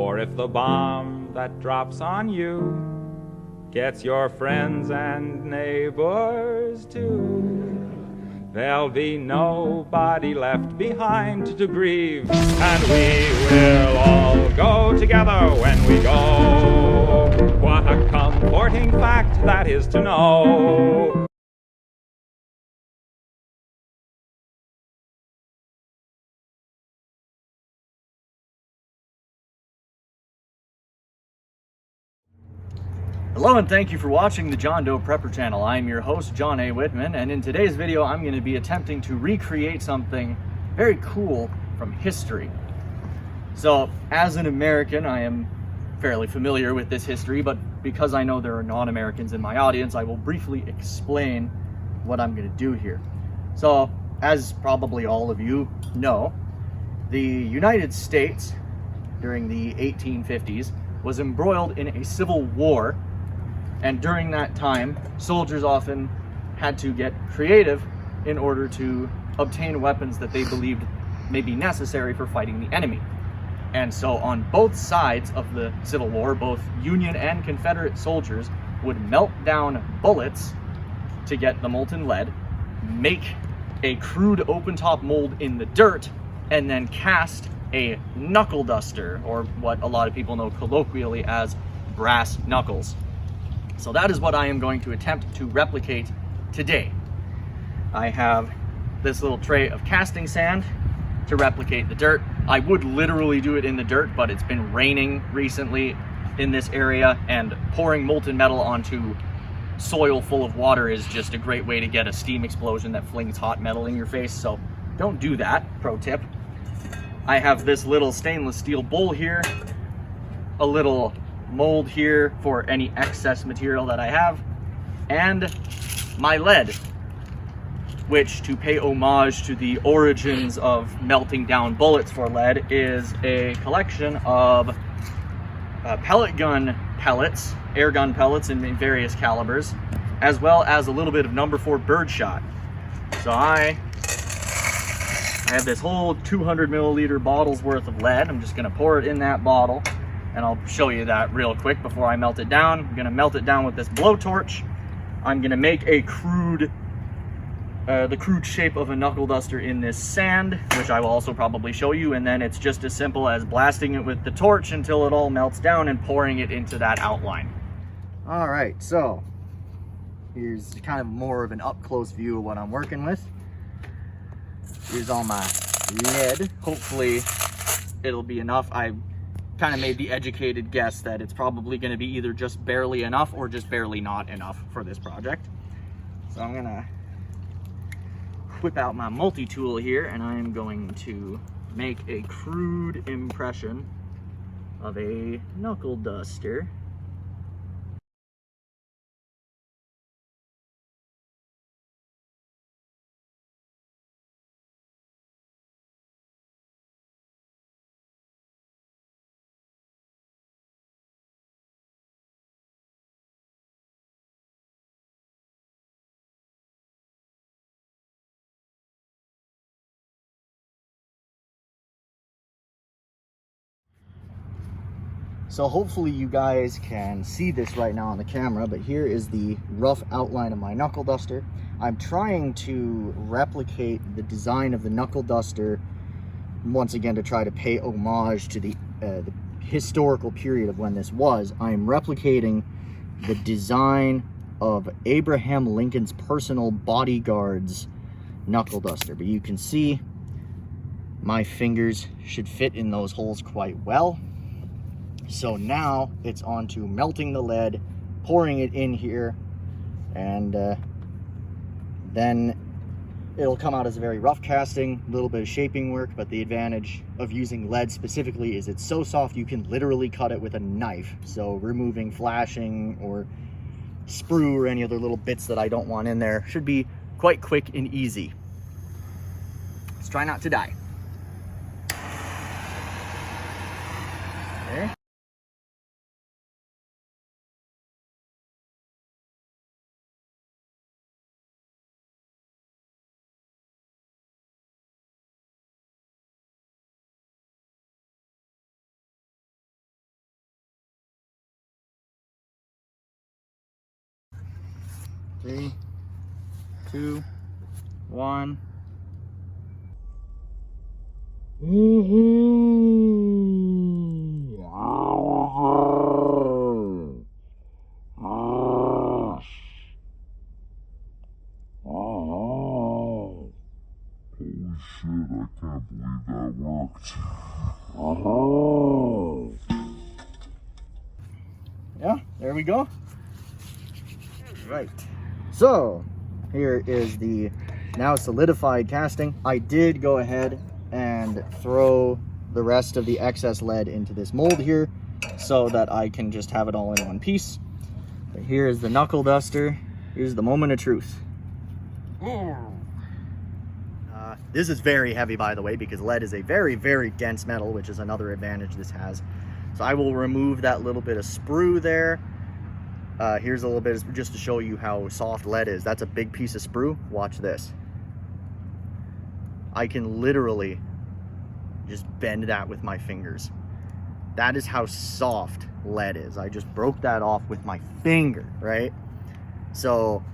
Or if the bomb that drops on you gets your friends and neighbors too, there'll be nobody left behind to grieve, and we will all go together when we go. What a comforting fact that is to know. Hello and thank you for watching the John Doe Prepper channel. I'm your host, John A. Whitman, and in today's video I'm going to be attempting to recreate something very cool from history. So, as an American, I am fairly familiar with this history, but because I know there are non-Americans in my audience, I will briefly explain what I'm going to do here. So, as probably all of you know, the United States during the 1850s was embroiled in a civil war. And during that time, soldiers often had to get creative in order to obtain weapons that they believed may be necessary for fighting the enemy. And so on both sides of the Civil War, both Union and Confederate soldiers would melt down bullets to get the molten lead, make a crude open-top mold in the dirt, and then cast a knuckleduster, or what a lot of people know colloquially as brass knuckles. So that is what I am going to attempt to replicate today. I have this little tray of casting sand to replicate the dirt. I would literally do it in the dirt, but it's been raining recently in this area, and pouring molten metal onto soil full of water is just a great way to get a steam explosion that flings hot metal in your face, so don't do that, pro tip. I have this little stainless steel bowl here, a little mold here for any excess material that I have, and my lead, which, to pay homage to the origins of melting down bullets for lead, is a collection of pellet gun pellets, air gun pellets in various calibers, as well as a little bit of number 4 birdshot. So I have this whole 200 milliliter bottle's worth of lead. I'm just gonna pour it in that bottle, and I'll show you that real quick before I melt it down. I'm gonna melt it down with this blowtorch. I'm gonna make a crude, the crude shape of a knuckle duster in this sand, which I will also probably show you, and then it's just as simple as blasting it with the torch until it all melts down and pouring it into that outline. All right, so here's kind of more of an up-close view of what I'm working with. Here's all my lead. Hopefully it'll be enough. I kind of made the educated guess that it's probably going to be either just barely enough or just barely not enough for this project. So I'm gonna whip out my multi-tool here, and I'm going to make a crude impression of a knuckle duster. So hopefully you guys can see this right now on the camera, but here is the rough outline of my knuckle duster. I'm trying to replicate the design of the knuckle duster once again to try to pay homage to the historical period of when this was. I'm replicating the design of Abraham Lincoln's personal bodyguard's knuckle duster, but you can see my fingers should fit in those holes quite well. So now it's on to melting the lead, pouring it in here, and then it'll come out as a very rough casting, a little bit of shaping work, but the advantage of using lead specifically is it's so soft you can literally cut it with a knife. So removing flashing or sprue or any other little bits that I don't want in there should be quite quick and easy. Let's try not to die. There. 3, 2, 1. Holy shit, I can't believe that worked. Yeah, there we go. Right. So, here is the now solidified casting. I did go ahead and throw the rest of the excess lead into this mold here so that I can just have it all in one piece. But here is the Knuckleduster. Here's the moment of truth. This is very heavy, by the way, because lead is a very, very dense metal, which is another advantage this has. So I will remove that little bit of sprue there. Here's a little bit just to show you how soft lead is. That's a big piece of sprue. Watch this. I can literally just bend that with my fingers. That is how soft lead is. I just broke that off with my finger, right? So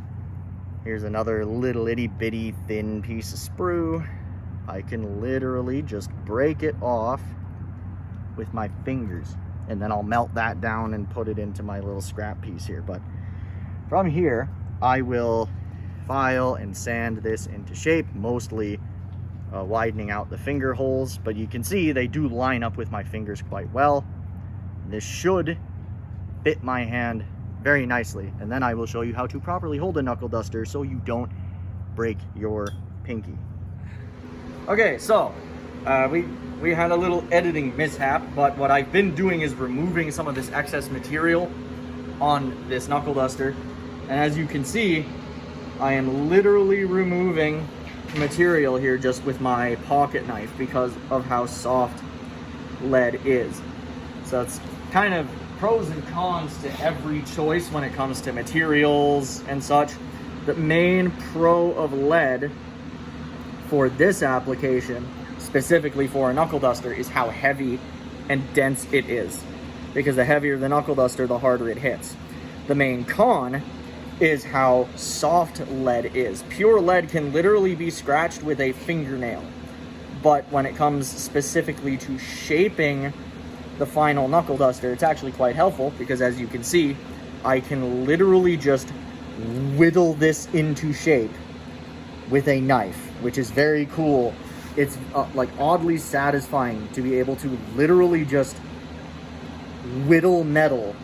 here's another little itty bitty thin piece of sprue. I can literally just break it off with my fingers, and then I'll melt that down and put it into my little scrap piece here. But from here, I will file and sand this into shape, mostly widening out the finger holes, but you can see they do line up with my fingers quite well. This should fit my hand very nicely, and then I will show you how to properly hold a Knuckleduster so you don't break your pinky. Okay, so we had a little editing mishap, but what I've been doing is removing some of this excess material on this Knuckleduster, and as you can see, I am literally removing material here just with my pocket knife because of how soft lead is. So it's kind of pros and cons to every choice when it comes to materials and such. The main pro of lead for this application, specifically for a Knuckleduster, is how heavy and dense it is, because the heavier the Knuckleduster, the harder it hits. The main con is how soft lead is. Pure lead can literally be scratched with a fingernail, but when it comes specifically to shaping the final Knuckleduster, it's actually quite helpful, because as you can see, I can literally just whittle this into shape with a knife, which is very cool. It's like oddly satisfying to be able to literally just whittle metal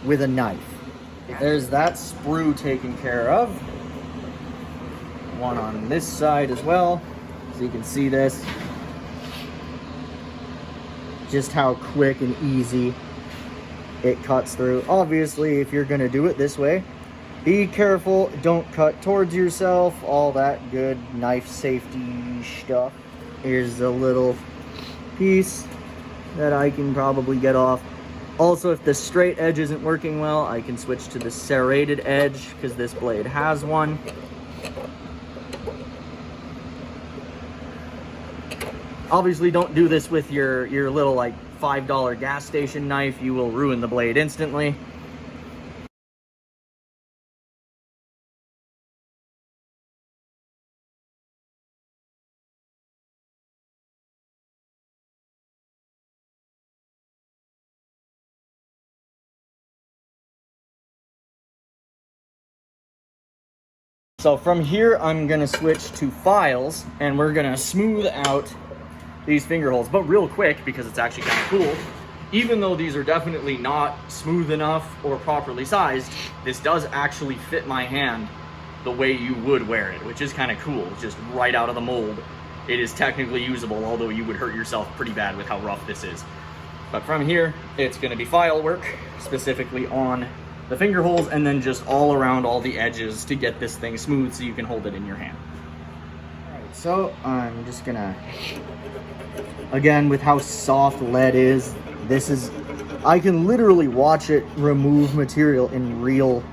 with a knife. There's that sprue taken care of. One on this side as well, so you can see this. Just how quick and easy it cuts through. Obviously, if you're gonna do it this way, be careful, don't cut towards yourself, all that good knife safety stuff. Here's a little piece that I can probably get off. Also, if the straight edge isn't working well, I can switch to the serrated edge, because this blade has one. Obviously, don't do this with your little like $5 gas station knife. You will ruin the blade instantly. So from here, I'm gonna switch to files, and we're gonna smooth out these finger holes, but real quick, because it's actually kind of cool. Even though these are definitely not smooth enough or properly sized, this does actually fit my hand the way you would wear it, which is kind of cool. Just right out of the mold, it is technically usable, although you would hurt yourself pretty bad with how rough this is. But from here, it's gonna be file work, specifically on the finger holes, and then just all around all the edges to get this thing smooth so you can hold it in your hand. Alright, so I'm just gonna, again, with how soft lead is, I can literally watch it remove material in real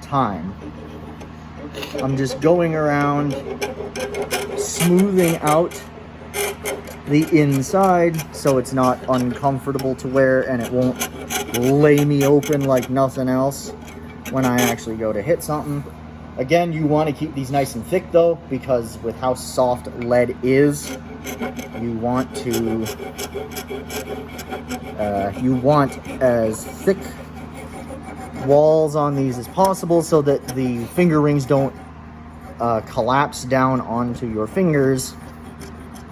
time. I'm just going around, smoothing out the inside so it's not uncomfortable to wear and it won't lay me open like nothing else when I actually go to hit something. Again, you want to keep these nice and thick though, because with how soft lead is, you want as thick walls on these as possible so that the finger rings don't collapse down onto your fingers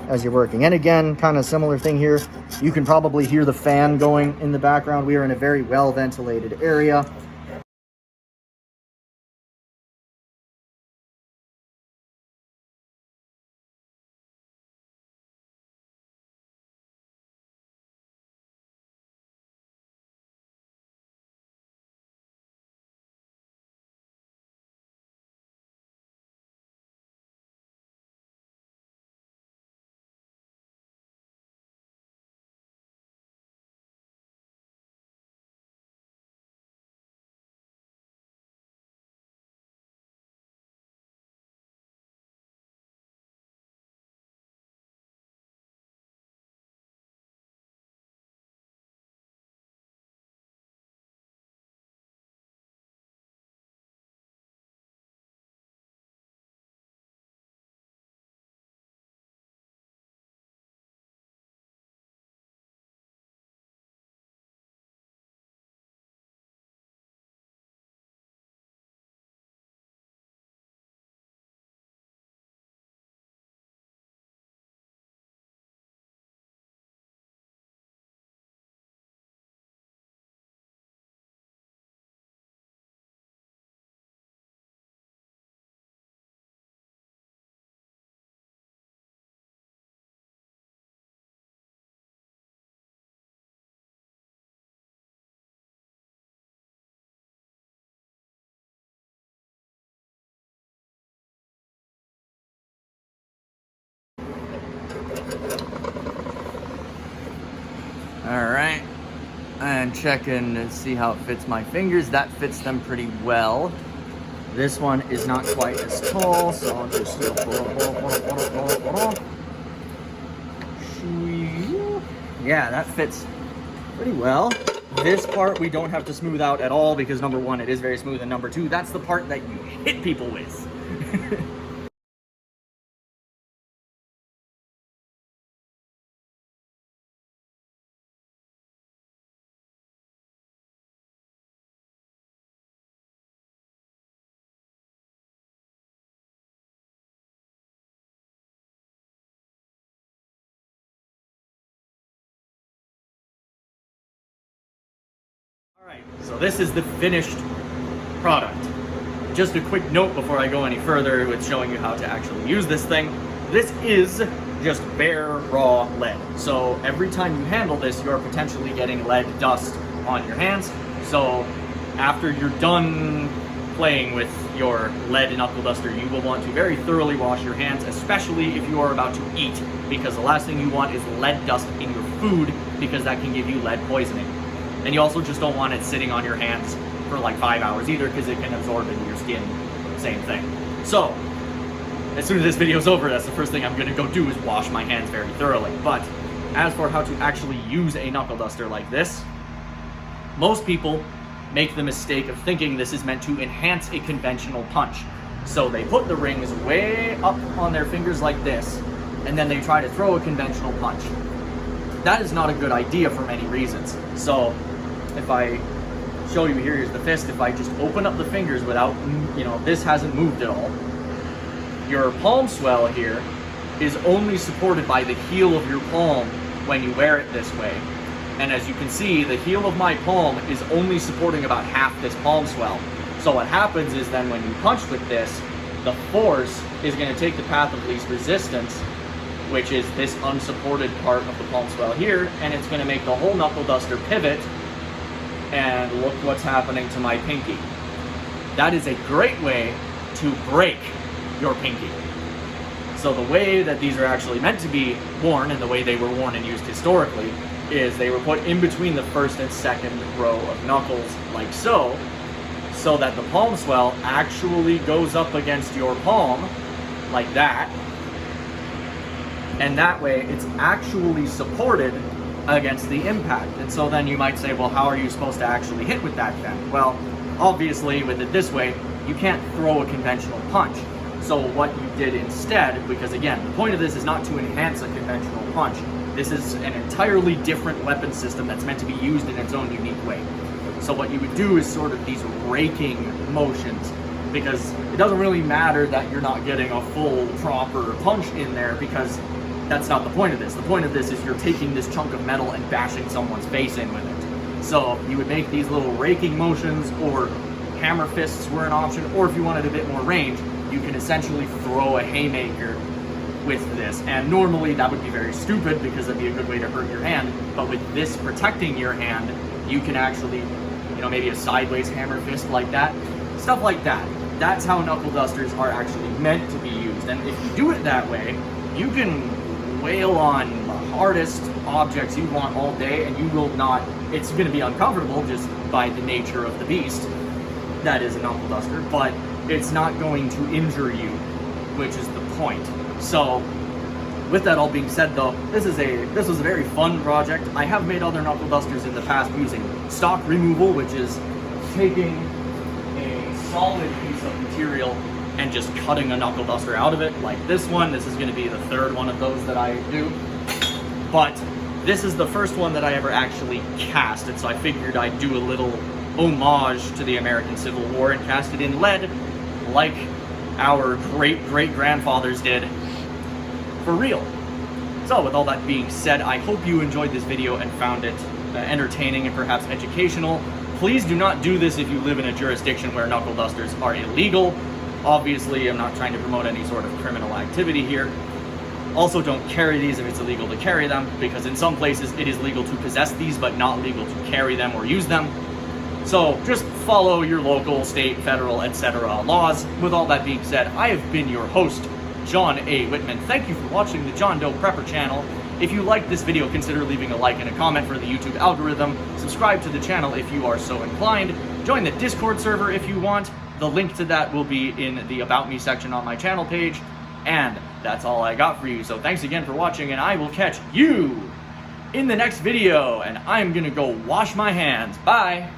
as you're working. And again, kind of similar thing here. You can probably hear the fan going in the background. We are in a very well ventilated area. Alright, and checking to see how it fits my fingers. That fits them pretty well. This one is not quite as tall, so I'll just yeah, that fits pretty well. This part we don't have to smooth out at all because number one, it is very smooth, and number two, that's the part that you hit people with. Alright, so this is the finished product. Just a quick note before I go any further with showing you how to actually use this thing. This is just bare raw lead. So every time you handle this, you're potentially getting lead dust on your hands. So after you're done playing with your lead Knuckleduster, you will want to very thoroughly wash your hands, especially if you are about to eat, because the last thing you want is lead dust in your food, because that can give you lead poisoning. And you also just don't want it sitting on your hands for like 5 hours either, because it can absorb into your skin. Same thing. So, as soon as this video is over, that's the first thing I'm going to go do is wash my hands very thoroughly. But as for how to actually use a Knuckleduster like this, most people make the mistake of thinking this is meant to enhance a conventional punch. So they put the rings way up on their fingers like this, and then they try to throw a conventional punch. That is not a good idea for many reasons. So if I show you, here's the fist, if I just open up the fingers without, this hasn't moved at all, your palm swell here is only supported by the heel of your palm when you wear it this way. And as you can see, the heel of my palm is only supporting about half this palm swell. So what happens is then when you punch with this, the force is going to take the path of least resistance, which is this unsupported part of the palm swell here, and it's going to make the whole Knuckleduster pivot, and look what's happening to my pinky. That is a great way to break your pinky. So the way that these are actually meant to be worn, and the way they were worn and used historically, is they were put in between the first and second row of knuckles, like so, so that the palm swell actually goes up against your palm, like that, and that way it's actually supported against the impact. And so then you might say, well, how are you supposed to actually hit with that then? Well, obviously with it this way, you can't throw a conventional punch. So what you did instead, because again, the point of this is not to enhance a conventional punch. This is an entirely different weapon system that's meant to be used in its own unique way. So what you would do is sort of these raking motions, because it doesn't really matter that you're not getting a full proper punch in there, because that's not the point of this. The point of this is you're taking this chunk of metal and bashing someone's face in with it. So you would make these little raking motions, or hammer fists were an option, or if you wanted a bit more range, you can essentially throw a haymaker with this. And normally that would be very stupid because that'd be a good way to hurt your hand, but with this protecting your hand, you can actually, you know, maybe a sideways hammer fist like that, stuff like that. That's how knuckle dusters are actually meant to be used. And if you do it that way, you can wail on the hardest objects you want all day, and you will not, it's going to be uncomfortable just by the nature of the beast that is a knuckle duster, but it's not going to injure you, which is the point. So with that all being said though, this was a very fun project. I have made other knuckle dusters in the past using stock removal, which is taking a solid piece of material and just cutting a knuckle duster out of it, like this one. This is going to be the third one of those that I do, but this is the first one that I ever actually cast, and so I figured I'd do a little homage to the American Civil War and cast it in lead, like our great-great-grandfathers did, for real. So with all that being said, I hope you enjoyed this video and found it entertaining and perhaps educational. Please do not do this if you live in a jurisdiction where knuckle dusters are illegal. Obviously, I'm not trying to promote any sort of criminal activity here. Also, don't carry these if it's illegal to carry them, because in some places it is legal to possess these, but not legal to carry them or use them. So just follow your local, state, federal, etc. laws. With all that being said, I have been your host, John A. Whitman. Thank you for watching the John Doe Prepper channel. If you liked this video, consider leaving a like and a comment for the YouTube algorithm. Subscribe to the channel if you are so inclined. Join the Discord server if you want. The link to that will be in the About Me section on my channel page. And that's all I got for you. So thanks again for watching, and I will catch you in the next video. And I'm gonna go wash my hands. Bye.